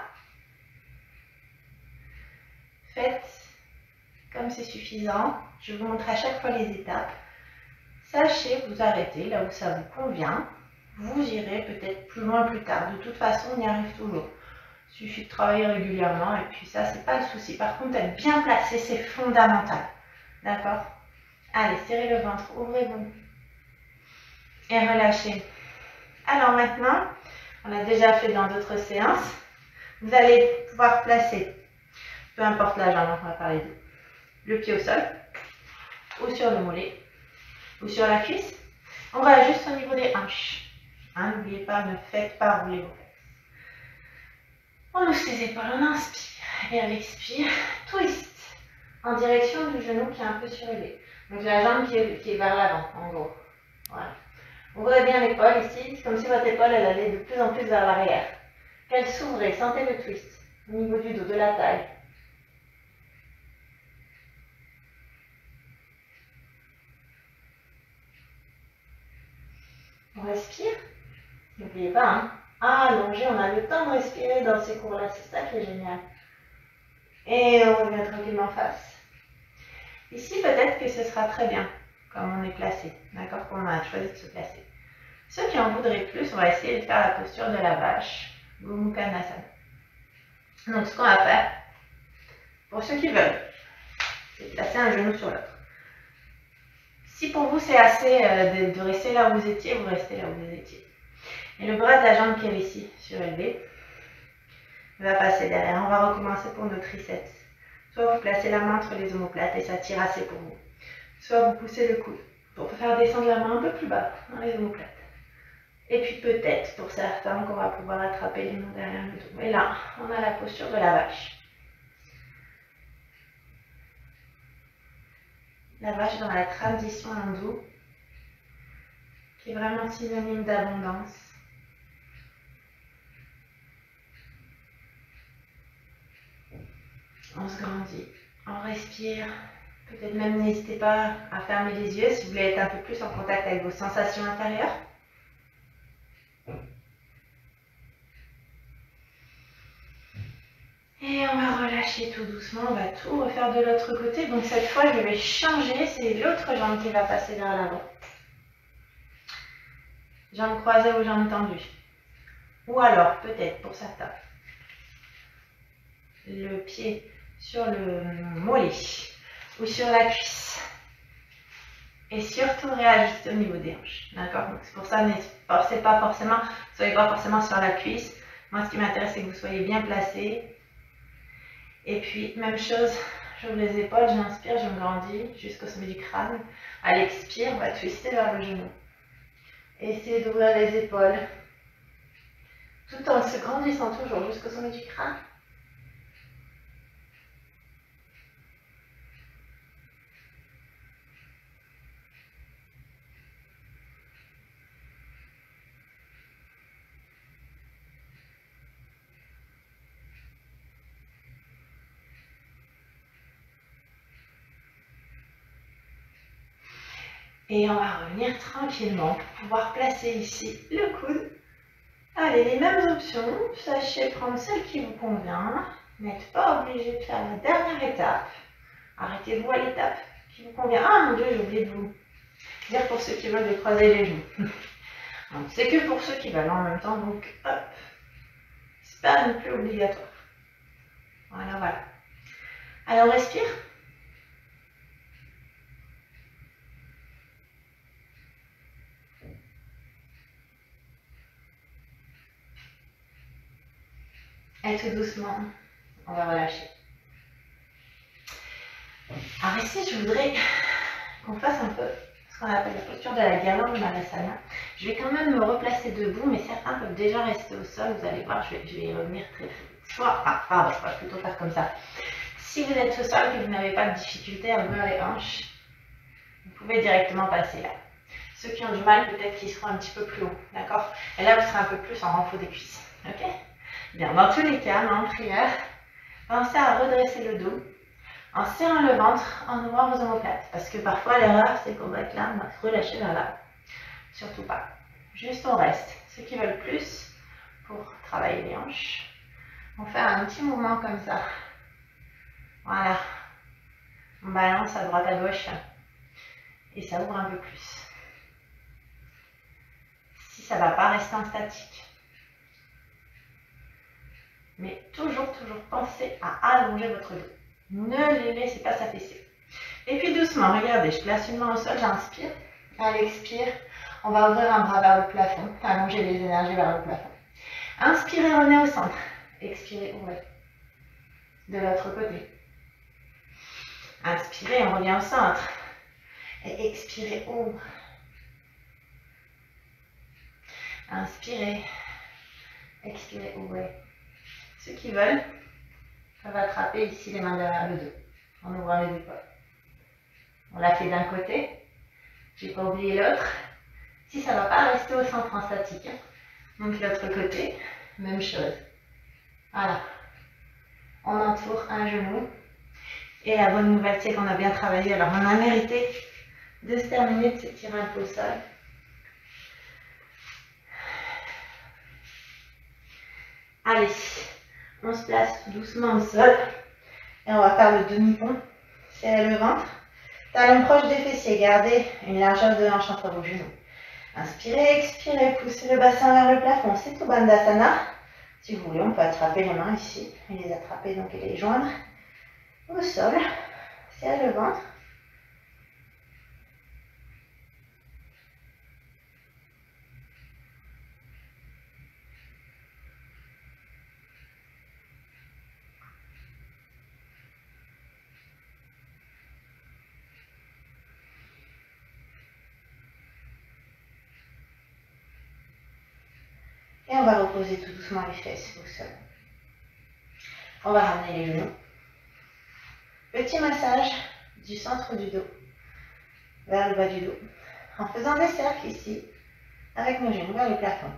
Faites comme c'est suffisant. Je vous montre à chaque fois les étapes. Sachez vous arrêter là où ça vous convient. Vous irez peut-être plus loin plus tard. De toute façon, on y arrive toujours. Il suffit de travailler régulièrement et puis ça, c'est pas le souci. Par contre, être bien placé, c'est fondamental. D'accord? Allez, serrez le ventre, ouvrez-vous. Et relâchez. Alors maintenant, on l'a déjà fait dans d'autres séances. Vous allez pouvoir placer, peu importe la jambe, on va parler de le pied au sol, ou sur le mollet, ou sur la cuisse. On va juste au niveau des hanches. Hein, n'oubliez pas, ne faites pas rouler vos fesses. On ouvre les épaules, on inspire. Et à l'expire, twist en direction du genou qui est un peu surélevé. Donc la jambe qui est vers l'avant, en gros. Voilà. Ouvrez bien l'épaule ici, comme si votre épaule elle allait de plus en plus vers l'arrière. Qu'elle s'ouvre, sentez le twist au niveau du dos, de la taille. On respire. N'oubliez pas, hein. Allongé, on a le temps de respirer dans ces cours-là, c'est ça qui est génial. Et on revient tranquillement face. Ici, peut-être que ce sera très bien, comme on est placé, d'accord, qu'on a choisi de se placer. Ceux qui en voudraient plus, on va essayer de faire la posture de la vache, Gomukhanasan. Donc, ce qu'on va faire, pour ceux qui veulent, c'est placer un genou sur l'autre. Si pour vous, c'est assez de rester là où vous étiez, vous restez là où vous étiez. Et le bras de la jambe qui est ici, surélevé, va passer derrière. On va recommencer pour nos triceps. Soit vous placez la main entre les omoplates et ça tire assez pour vous. Soit vous poussez le coude pour faire descendre la main un peu plus bas dans les omoplates. Et puis peut-être, pour certains, qu'on va pouvoir attraper les mains derrière le dos. Et là, on a la posture de la vache. La vache dans la tradition hindoue, qui est vraiment synonyme d'abondance. On se grandit, on respire. Peut-être même n'hésitez pas à fermer les yeux si vous voulez être un peu plus en contact avec vos sensations intérieures. Et on va relâcher tout doucement, on va tout refaire de l'autre côté. Donc cette fois, je vais changer, c'est l'autre jambe qui va passer vers l'avant. Jambes croisées ou jambes tendues. Ou alors, peut-être pour certains, le pied sur le mollet ou sur la cuisse. Et surtout réajuster au niveau des hanches. D'accord? Donc c'est pour ça, ne soyez pas forcément sur la cuisse. Moi, ce qui m'intéresse, c'est que vous soyez bien placé. Et puis, même chose, j'ouvre les épaules, j'inspire, je me grandis jusqu'au sommet du crâne. À l'expire, on va twister vers le genou. Essayez d'ouvrir les épaules, tout en se grandissant toujours jusqu'au sommet du crâne. Et on va revenir tranquillement pour pouvoir placer ici le coude. Allez, les mêmes options, sachez prendre celle qui vous convient. N'êtes pas obligé de faire la dernière étape. Arrêtez-vous à l'étape qui vous convient. Ah mon Dieu, j'ai oublié de vous dire pour ceux qui veulent de croiser les genoux. C'est que pour ceux qui veulent en même temps, donc hop. C'est pas non plus obligatoire. Voilà, voilà. Alors, respire. Et tout doucement, on va relâcher. Alors ici, je voudrais qu'on fasse un peu ce qu'on appelle la posture de la Gala Malasana. Je vais quand même me replacer debout, mais certains peuvent déjà rester au sol. Vous allez voir, je vais y revenir très vite. Je vais plutôt faire comme ça. Si vous êtes au sol et que vous n'avez pas de difficulté à ouvrir les hanches, vous pouvez directement passer là. Ceux qui ont du mal, peut-être qu'ils seront un petit peu plus haut, d'accord? Et là, vous serez un peu plus en renfort des cuisses, ok? Bien, dans tous les cas, en prière, pensez à redresser le dos en serrant le ventre, en ouvrant vos omoplates. Parce que parfois, l'erreur, c'est qu'on va être là, on va se relâcher vers là. Surtout pas. Juste on reste. Ceux qui veulent plus pour travailler les hanches, on fait un petit mouvement comme ça. Voilà. On balance à droite à gauche et ça ouvre un peu plus. Si ça ne va pas, rester en statique. Mais toujours pensez à allonger votre dos. Ne les laissez pas s'affaisser. Et puis doucement, regardez, je place une main au sol, j'inspire. À l'expire, on va ouvrir un bras vers le plafond, allonger les énergies vers le plafond. Inspirez, revenez au centre. Expirez, ouvrez. De l'autre côté. Inspirez, on revient au centre. Et expirez, ouvre. Inspirez. Expirez, ouvrez. Ceux qui veulent peuvent attraper ici les mains derrière le dos, en ouvrant les épaules. On l'a fait d'un côté, j'ai pas oublié l'autre. Si ça ne va pas, rester au centre en statique. Donc l'autre côté, même chose. Voilà. On entoure un genou. Et la bonne nouvelle, c'est qu'on a bien travaillé. Alors on a mérité de se terminer de s'étirer un peu au sol. Allez, on se place doucement au sol. Et on va faire le demi-pont. Serrez le ventre. Talons proches des fessiers. Gardez une largeur de hanche entre vos genoux. Inspirez, expirez, poussez le bassin vers le plafond. C'est tout Bandhasana. Si vous voulez, on peut attraper les mains ici. Et les attraper donc et les joindre au sol. Serrez le ventre. Et on va reposer tout doucement les fesses au sol. On va ramener les genoux. Petit massage du centre du dos vers le bas du dos. En faisant des cercles ici, avec nos genoux vers le plafond.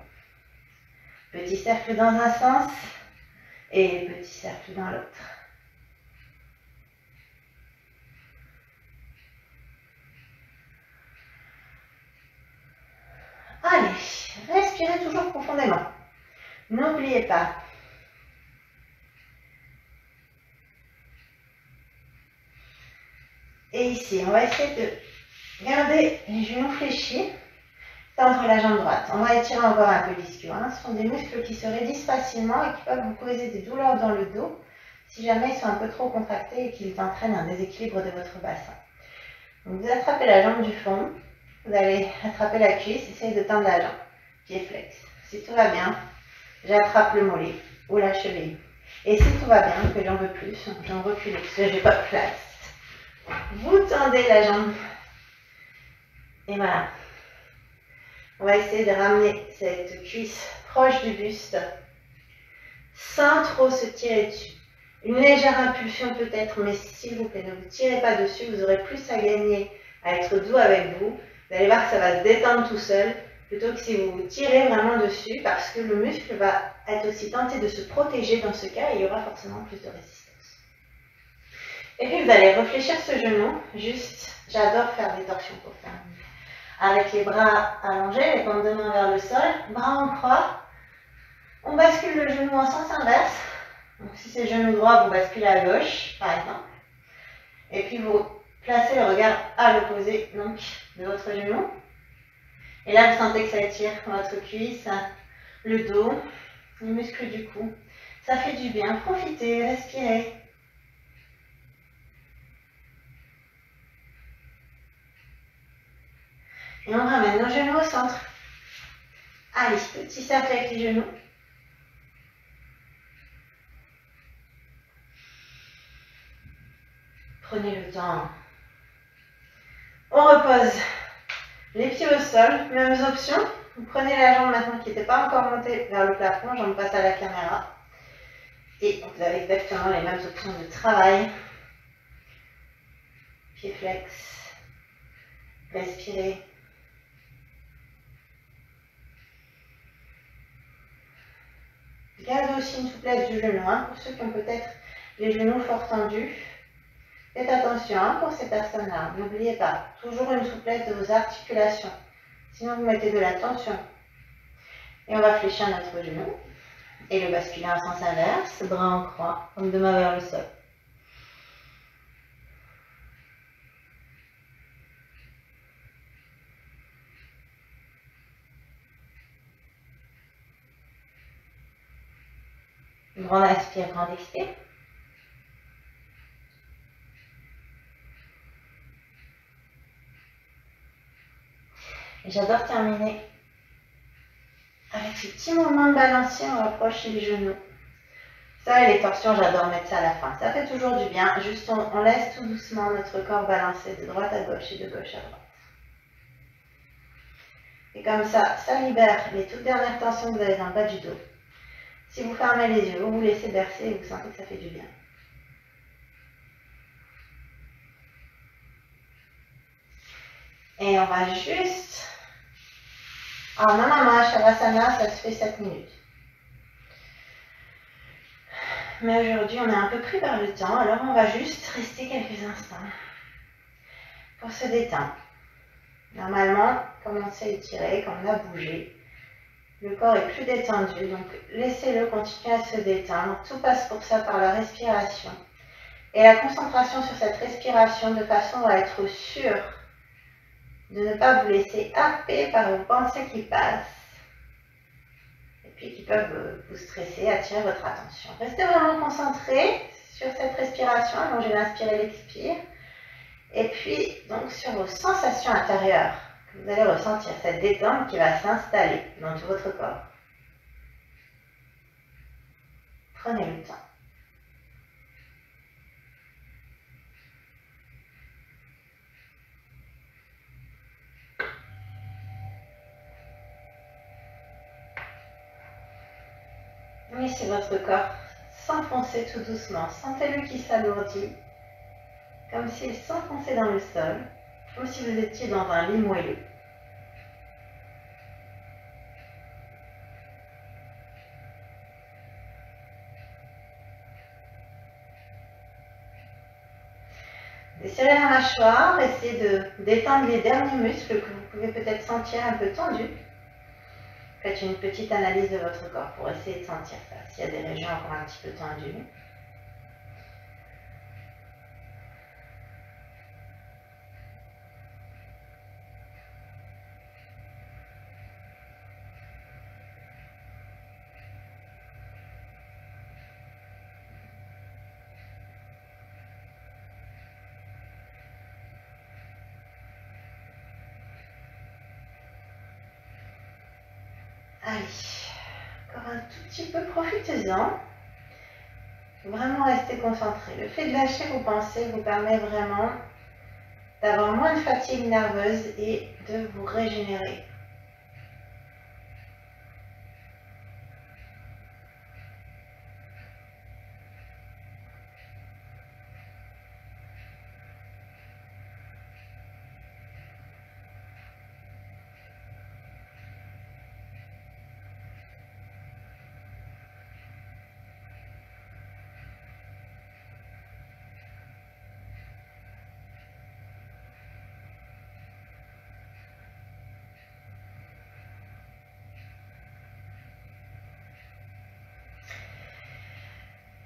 Petit cercle dans un sens et petit cercle dans l'autre. Allez, respirez toujours profondément. N'oubliez pas. Et ici, on va essayer de garder les genoux fléchis, tendre la jambe droite. On va étirer encore un peu l'ischio. Ce sont des muscles qui se raidissent facilement et qui peuvent vous causer des douleurs dans le dos si jamais ils sont un peu trop contractés et qu'ils entraînent un déséquilibre de votre bassin. Donc vous attrapez la jambe du fond, vous allez attraper la cuisse, essayez de tendre la jambe, pied flex. Si tout va bien, j'attrape le mollet ou la cheville. Et si tout va bien, que j'en veux plus, j'en recule parce que j'ai pas de place. Vous tendez la jambe. Et voilà. On va essayer de ramener cette cuisse proche du buste, sans trop se tirer dessus. Une légère impulsion peut-être, mais s'il vous plaît, ne vous tirez pas dessus, vous aurez plus à gagner à être doux avec vous. Vous allez voir que ça va se détendre tout seul, plutôt que si vous vous tirez vraiment dessus, parce que le muscle va être aussi tenté de se protéger dans ce cas, et il y aura forcément plus de résistance. Et puis vous allez réfléchir ce genou, juste, j'adore faire des torsions pour faire. Avec les bras allongés, les paumes de main vers le sol, bras en croix, on bascule le genou en sens inverse. Donc si c'est genou droit, vous basculez à gauche, par exemple. Et puis vous placez le regard à l'opposé donc de votre genou. Et là, vous sentez que ça étire votre cuisse, le dos, les muscles du cou. Ça fait du bien. Profitez, respirez. Et on ramène nos genoux au centre. Allez, petit cercle avec les genoux. Prenez le temps. On repose les pieds au sol. Mêmes options. Vous prenez la jambe maintenant qui n'était pas encore montée vers le plafond. Jambe passe à la caméra. Et vous avez exactement les mêmes options de travail. Pied flex. Respirez. Gardez aussi une souplesse du genou. Pour ceux qui ont peut-être les genoux fort tendus. Faites attention pour ces personnes-là. N'oubliez pas, toujours une souplesse de vos articulations. Sinon, vous mettez de la tension. Et on va fléchir notre genou. Et le basculer en sens inverse, bras en croix, comme de main vers le sol. Grande inspire, grande expire. Et j'adore terminer avec ce petit mouvement de balancier, on rapproche les genoux. Ça, les torsions, j'adore mettre ça à la fin. Ça fait toujours du bien. Juste, on laisse tout doucement notre corps balancer de droite à gauche et de gauche à droite. Et comme ça, ça libère les toutes dernières tensions que vous avez dans le bas du dos. Si vous fermez les yeux, vous vous laissez bercer et vous sentez que ça fait du bien. Et on va juste... En Nama Shavasana, ça se fait 7 minutes. Mais aujourd'hui, on est un peu pris par le temps, alors on va juste rester quelques instants pour se détendre. Normalement, commencez à étirer, quand on a bougé. Le corps est plus détendu, donc laissez-le continuer à se détendre. Tout passe pour ça par la respiration. Et la concentration sur cette respiration de façon à être sûr de ne pas vous laisser happer par vos pensées qui passent et puis qui peuvent vous stresser, attirer votre attention. Restez vraiment concentré sur cette respiration, allongez l'inspire et l'expire, et puis donc sur vos sensations intérieures que vous allez ressentir, cette détente qui va s'installer dans tout votre corps. Prenez le temps. Laissez votre corps s'enfoncer tout doucement. Sentez-le qui s'alourdit, comme s'il s'enfonçait dans le sol, comme si vous étiez dans un lit moelleux. Desserrez la mâchoire, essayez de détendre les derniers muscles que vous pouvez peut-être sentir un peu tendus. Faites une petite analyse de votre corps pour essayer de sentir ça, s'il y a des régions encore un petit peu tendues. Allez, encore un tout petit peu, profitez-en. Vraiment rester concentré. Le fait de lâcher vos pensées vous permet vraiment d'avoir moins de fatigue nerveuse et de vous régénérer.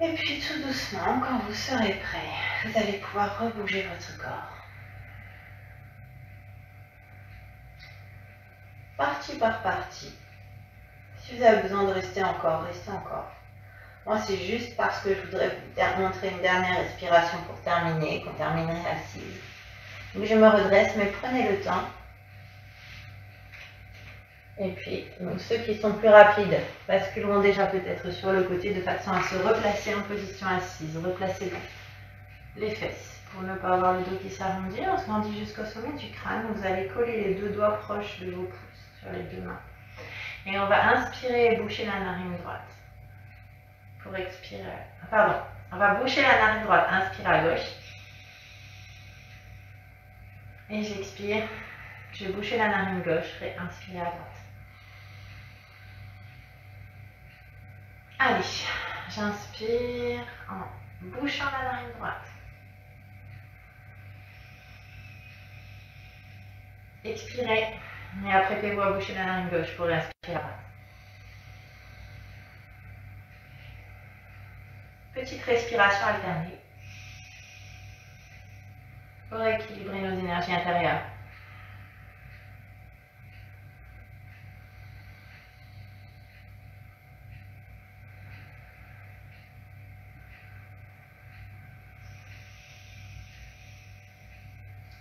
Et puis tout doucement, quand vous serez prêt, vous allez pouvoir rebouger votre corps. Partie par partie. Si vous avez besoin de rester encore, restez encore. Moi, c'est juste parce que je voudrais vous montrer une dernière respiration pour terminer, qu'on terminerait assise. Donc je me redresse, mais prenez le temps. Et puis, donc, ceux qui sont plus rapides basculeront déjà peut-être sur le côté de façon à se replacer en position assise. Replacez les fesses pour ne pas avoir le dos qui s'arrondit. On se grandit jusqu'au sommet du crâne. Vous allez coller les deux doigts proches de vos pouces sur les deux mains. Et on va inspirer et boucher la narine droite. Pour expirer. Pardon. On va boucher la narine droite. Inspire à gauche. Et j'expire. Je vais boucher la narine gauche et inspirer à droite. Allez, j'inspire en bouchant la narine droite. Expirez. Et apprêtez-vous à boucher la narine gauche pour respirer à droite. Petite respiration alternée pour équilibrer nos énergies intérieures.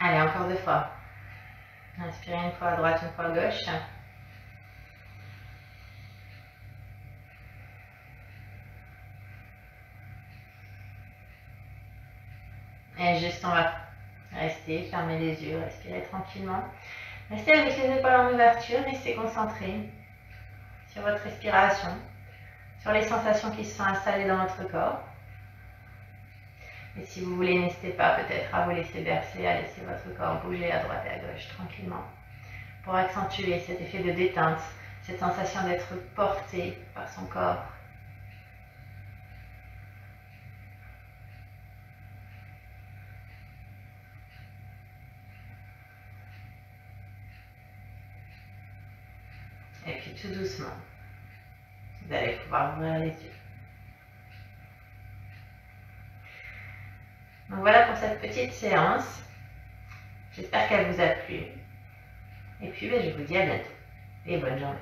Allez, encore 2 fois. Inspirez une fois à droite, une fois à gauche. Et juste, on va rester, fermer les yeux, respirer tranquillement. Restez avec les épaules en ouverture, restez concentré sur votre respiration, sur les sensations qui se sont installées dans votre corps. Et si vous voulez, n'hésitez pas peut-être à vous laisser bercer, à laisser votre corps bouger à droite et à gauche tranquillement pour accentuer cet effet de détente, cette sensation d'être porté par son corps. Et puis tout doucement, vous allez pouvoir ouvrir les yeux. Donc voilà pour cette petite séance. J'espère qu'elle vous a plu. Et puis je vous dis à bientôt et bonne journée.